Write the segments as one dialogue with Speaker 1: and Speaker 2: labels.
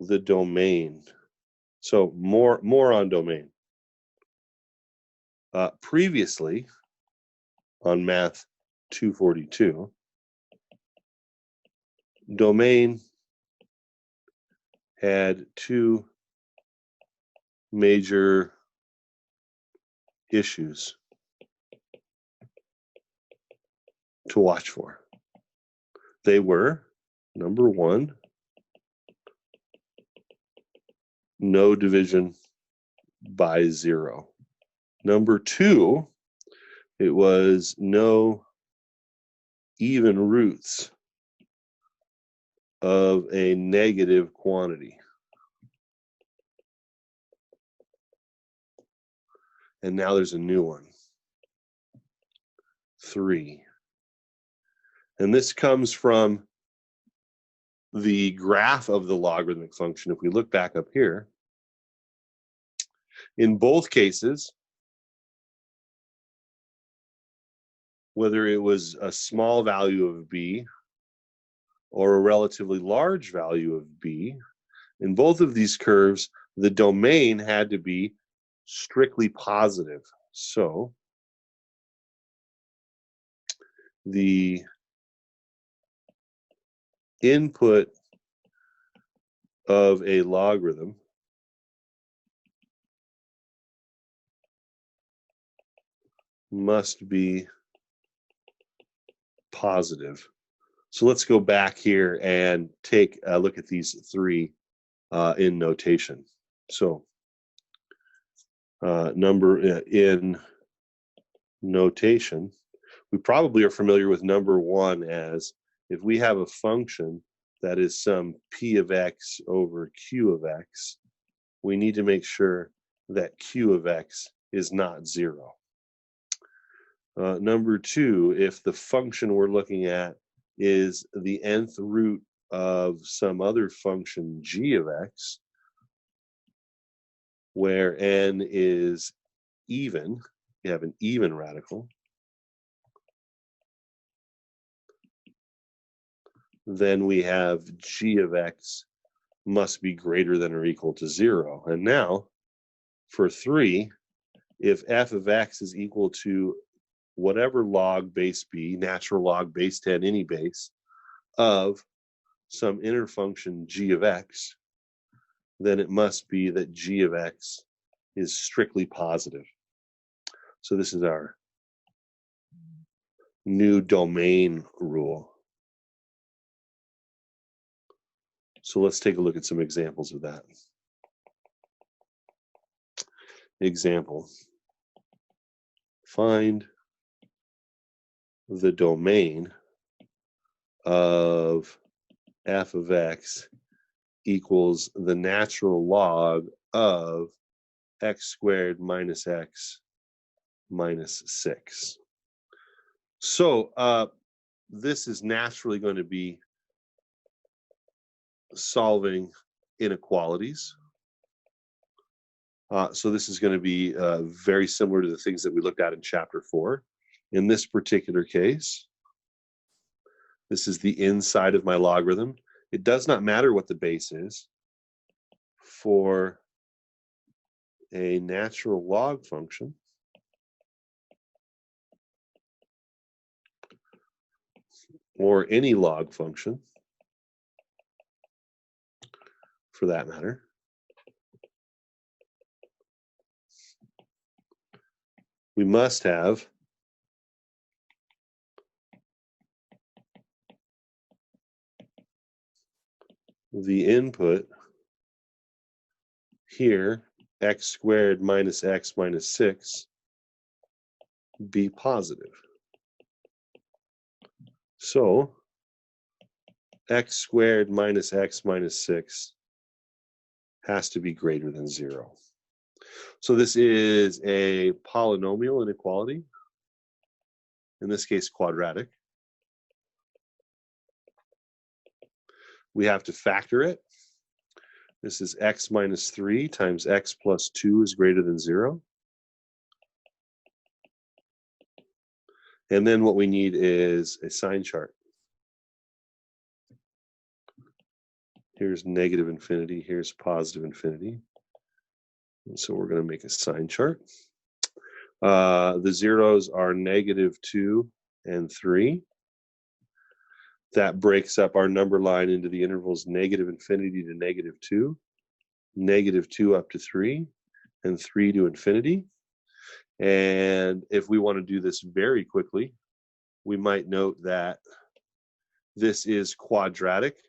Speaker 1: the domain. So more on domain. Previously, on Math 242, domain had two major issues to watch for. They were, number one, no division by zero. Number two, it was no even roots of a negative quantity. And now there's a new one, 3. And this comes from the graph of the logarithmic function. If we look back up here, in both cases, whether it was a small value of b or a relatively large value of b, in both of these curves, the domain had to be strictly positive. So the input of a logarithm must be positive. So let's go back here and take a look at these 3 in notation. So number in notation, we probably are familiar with number 1 as if we have a function that is some p of x over q of x, we need to make sure that q of x is not 0. Number 2, if the function we're looking at is the nth root of some other function g of x, where n is even, we have an even radical, then we have g of x must be greater than or equal to 0. And now, for 3, if f of x is equal to whatever log base b, natural log base 10, any base, of some inner function g of x, then it must be that g of x is strictly positive. So this is our new domain rule. So let's take a look at some examples of that. Example: find the domain of f of x equals the natural log of x squared minus x minus 6. So this is naturally going to be solving inequalities. So this is going to be very similar to the things that we looked at in chapter 4. In this particular case, this is the inside of my logarithm. It does not matter what the base is for a natural log function. Or any log function, for that matter. We must have the input here, x squared minus x minus 6, be positive. So x squared minus x minus 6 has to be greater than 0. So this is a polynomial inequality, in this case quadratic. We have to factor it. This is x minus 3 times x plus 2 is greater than 0. And then what we need is a sign chart. Here's negative infinity. Here's positive infinity. And so we're going to make a sign chart. The zeros are -2 and 3. That breaks up our number line into the intervals negative infinity to -2, -2 up to 3, and 3 to infinity. And if we want to do this very quickly, we might note that this is quadratic,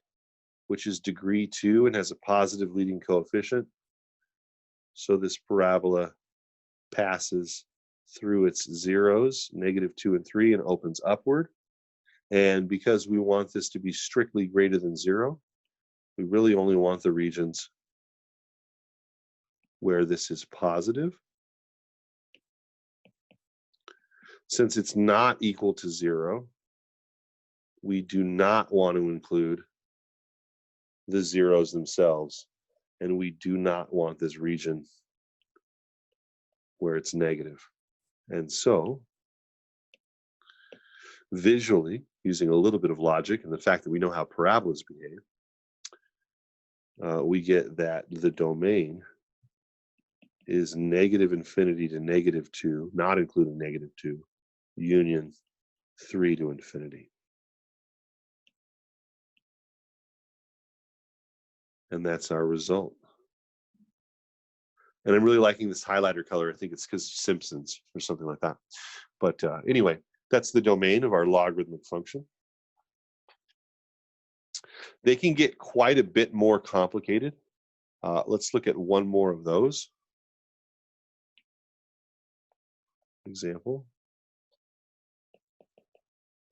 Speaker 1: which is degree 2 and has a positive leading coefficient. So this parabola passes through its zeros, -2 and 3, and opens upward. And because we want this to be strictly greater than 0, we really only want the regions where this is positive. Since it's not equal to 0, we do not want to include the zeros themselves, and we do not want this region where it's negative. And so, visually, using a little bit of logic and the fact that we know how parabolas behave, we get that the domain is negative infinity to -2, not including -2, union 3 to infinity. And that's our result. And I'm really liking this highlighter color. I think it's because of Simpsons or something like that. But anyway, that's the domain of our logarithmic function. They can get quite a bit more complicated. Let's look at one more of those. Example.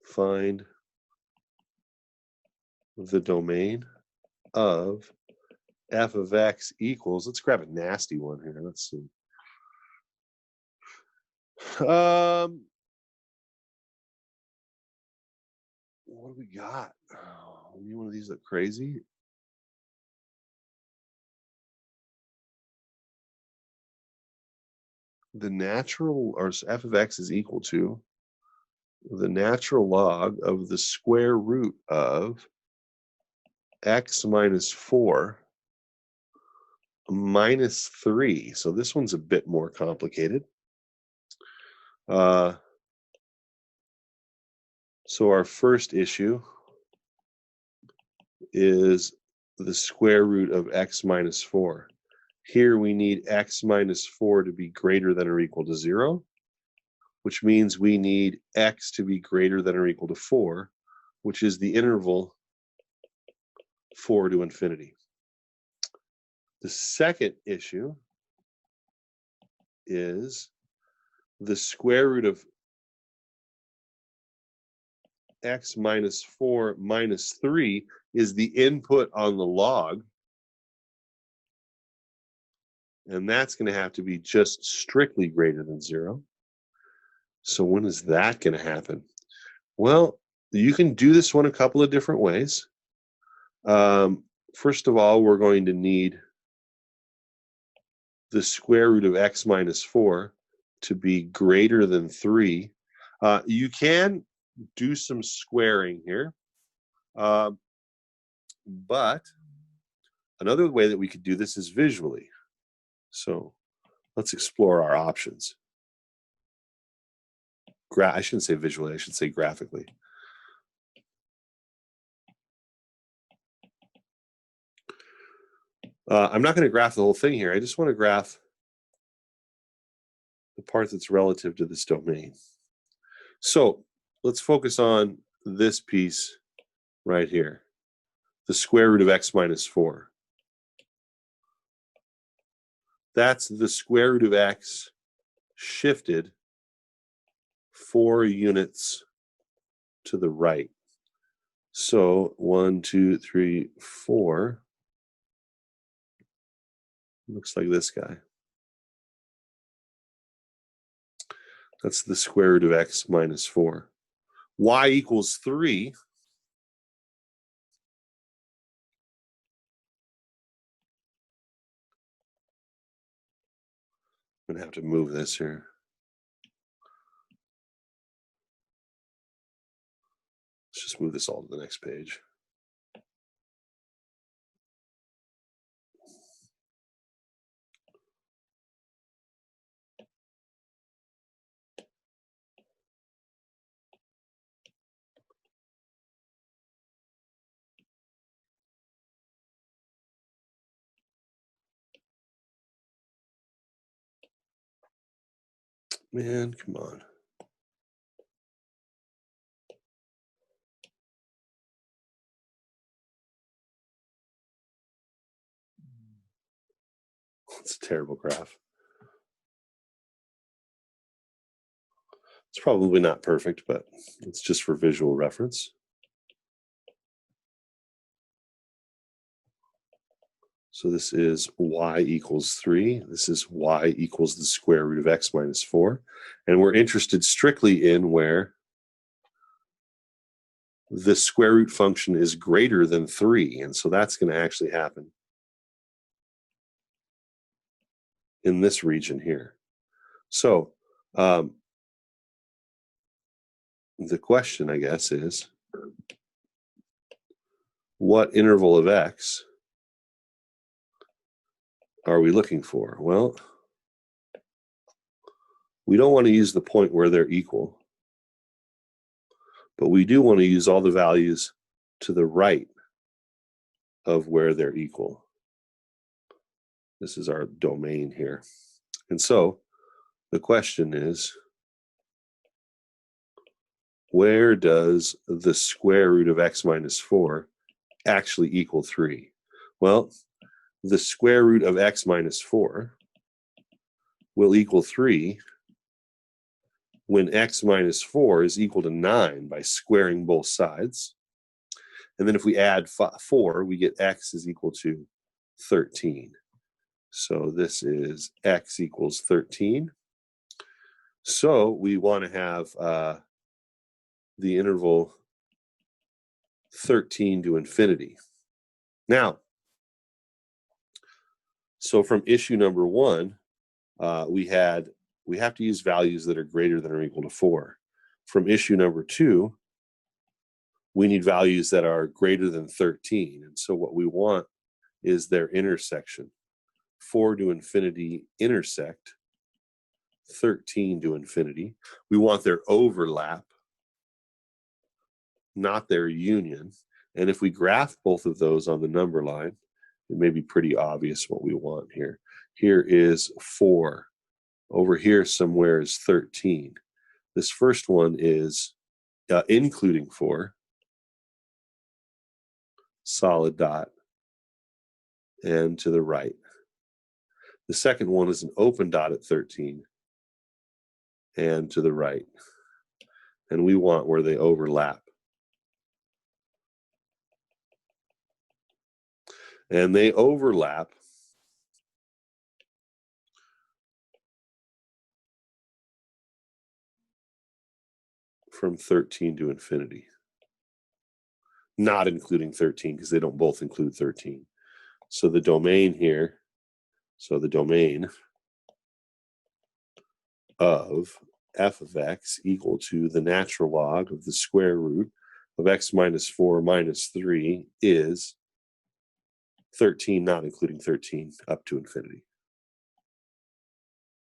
Speaker 1: Find the domain of f of x equals, let's grab a nasty one here. Let's see. What do we got? Oh, any one of these look crazy? The natural, or f of x is equal to the natural log of the square root of x minus 4 minus 3. So this one's a bit more complicated. So our first issue is the square root of x minus 4. Here we need x minus 4 to be greater than or equal to 0, which means we need x to be greater than or equal to 4, which is the interval 4 to infinity. The second issue is the square root of x minus 4 minus 3 is the input on the log. And that's going to have to be just strictly greater than 0. So when is that going to happen? Well, you can do this one a couple of different ways. First of all, we're going to need the square root of x minus 4 to be greater than 3. You can do some squaring here. But another way that we could do this is visually. So let's explore our options. I shouldn't say visually, I should say graphically. I'm not going to graph the whole thing here. I just want to graph the part that's relative to this domain. So let's focus on this piece right here, the square root of x minus 4. That's the square root of x shifted 4 units to the right. So 1, 2, 3, 4 looks like this guy. That's the square root of x minus 4. Y equals 3. I'm going to have to move this here. Let's just move this all to the next page. Man, come on. It's a terrible graph. It's probably not perfect, but it's just for visual reference. So this is y equals 3. This is y equals the square root of x minus 4. And we're interested strictly in where the square root function is greater than 3. And so that's going to actually happen in this region here. So the question, I guess, is what interval of x are we looking for? Well, we don't want to use the point where they're equal, but we do want to use all the values to the right of where they're equal. This is our domain here. And so the question is, where does the square root of x minus 4 actually equal 3? Well, the square root of x minus 4 will equal 3 when x minus 4 is equal to 9 by squaring both sides. And then if we add 4, we get x is equal to 13. So this is x equals 13. So we want to have the interval 13 to infinity. Now, so from issue number 1, we have to use values that are greater than or equal to 4. From issue number 2, we need values that are greater than 13. And so what we want is their intersection. 4 to infinity intersect 13 to infinity. We want their overlap, not their union. And if we graph both of those on the number line, it may be pretty obvious what we want here. Here is 4. Over here somewhere is 13. This first one is including 4, solid dot, and to the right. The second one is an open dot at 13, and to the right. And we want where they overlap. And they overlap from 13 to infinity. Not including 13, because they don't both include 13. So the domain here, so the domain of f of x equal to the natural log of the square root of x minus 4 minus 3 is 13, not including 13, up to infinity.